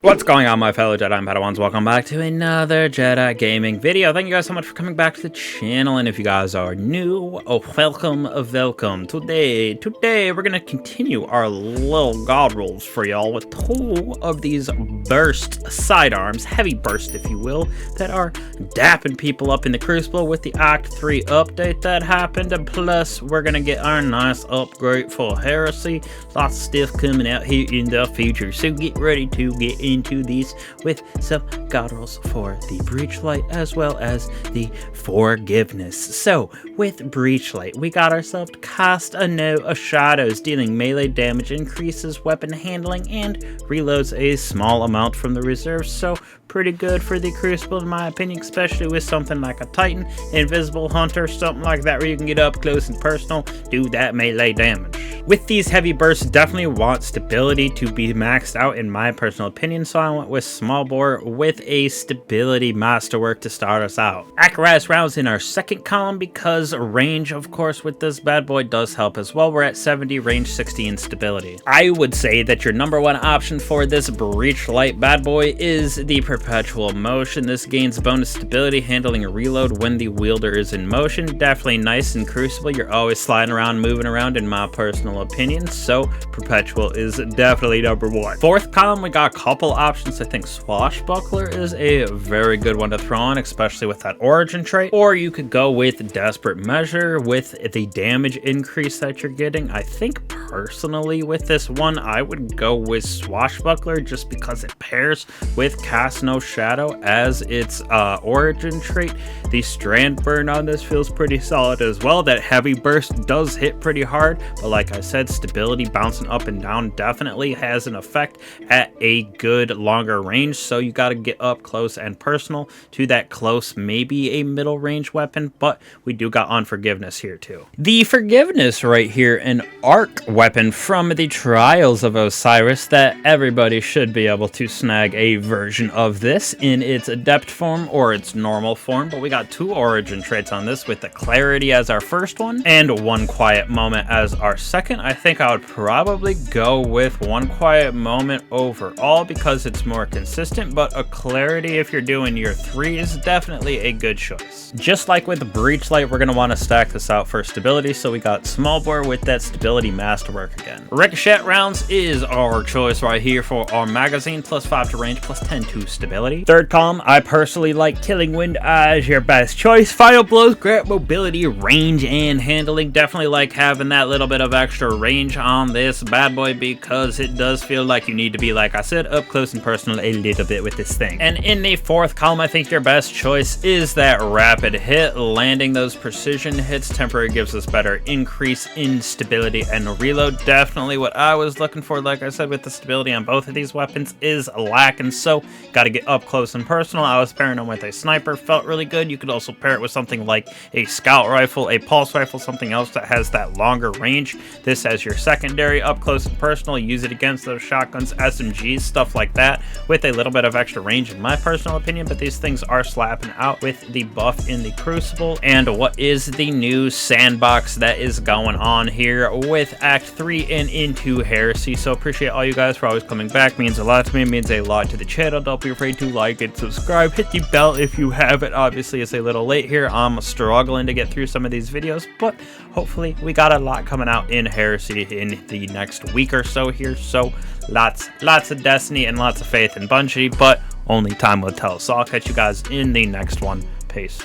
What's going on, my fellow Jedi and Padawans? Welcome back to another Jedi gaming video. Thank you guys so much for coming back to the channel, and if you guys are new, welcome. Today we're gonna continue our little god rolls for y'all with two of these burst sidearms, heavy burst if you will, that are dapping people up in the Crucible with the Act 3 update that happened, and plus we're gonna get our nice upgrade for Heresy. Lots of stuff coming out here in the future, so get ready to get into these with some god rolls for the Breachlight as well as the Forgiveness. So with Breachlight, we got ourselves Cast a Note of Shadows, dealing melee damage, increases weapon handling, and reloads a small amount from the reserve. So pretty good for the Crucible in my opinion, especially with something like a Titan, Invisible Hunter, something like that where you can get up close and personal, do that melee damage. With these heavy bursts, definitely want stability to be maxed out in my personal opinion, so I went with small bore with a stability masterwork to start us out. Apparatus rounds in our second column because range, of course, with this bad boy does help as well. We're at 70, range 60 in stability. I would say that your number one option for this Breachlight bad boy is the Perpetual Motion. This gains bonus stability, handling a reload when the wielder is in motion. Definitely nice in Crucible. You're always sliding around, moving around in my personal opinion, so Perpetual is definitely number one. Fourth column, we got a couple options. I think Swashbuckler is a very good one to throw on, especially with that origin trait, or you could go with Desperate Measure with the damage increase that you're getting. I think personally with this one, I would go with Swashbuckler just because it pairs with Cast No Shadow as its origin trait. The strand burn on this feels pretty solid as well. That heavy burst does hit pretty hard, but like I said, stability bouncing up and down definitely has an effect at a good longer range, so you got to get up close and personal to that close, maybe a middle range weapon, but we do got Unforgiveness here too. The Forgiveness right here, an arc weapon from the Trials of Osiris that everybody should be able to snag a version of this in its adept form or its normal form, but we got two origin traits on this with the Clarity as our first one and One Quiet Moment as our second. I think I would probably go with One Quiet Moment overall because it's more consistent, but a Clarity if you're doing your three is definitely a good choice. Just like with the Breachlight, we're going to want to stack this out for stability, so we got small bore with that stability masterwork again. Ricochet rounds is our choice right here for our magazine, +5 to range, +10 to stability. Third column, I personally like Killing Wind as your best choice. Final blows grant mobility, range, and handling. Definitely like having that little bit of extra range on this bad boy because it does feel like you need to be, like I said, up close and personal a little bit with this thing. And in the fourth column, I think your best choice is that rapid hit. Landing those precision hits temporary gives us better increase in stability and reload. Definitely what I was looking for, like I said, with the stability on both of these weapons is lacking, so got to get up close and personal. I was pairing them with a sniper, felt really good. You could also pair it with something like a scout rifle, a pulse rifle, something else that has that longer range. This as your secondary, up close and personal, use it against those shotguns, SMGs, stuff like that, with a little bit of extra range in my personal opinion, but these things are slapping out with the buff in the Crucible. And what is the new Sandbox that is going on here with Act 3 and into Heresy? So appreciate all you guys for always coming back, means a lot to me, means a lot to the channel. Don't be afraid to like and subscribe, hit the bell if you haven't. Obviously it's a little late here, I'm struggling to get through some of these videos, but hopefully we got a lot coming out in Heresy in the next week or so here, so lots of Destiny and lots of faith in Bungie, but only time will tell. So I'll catch you guys in the next one. Peace.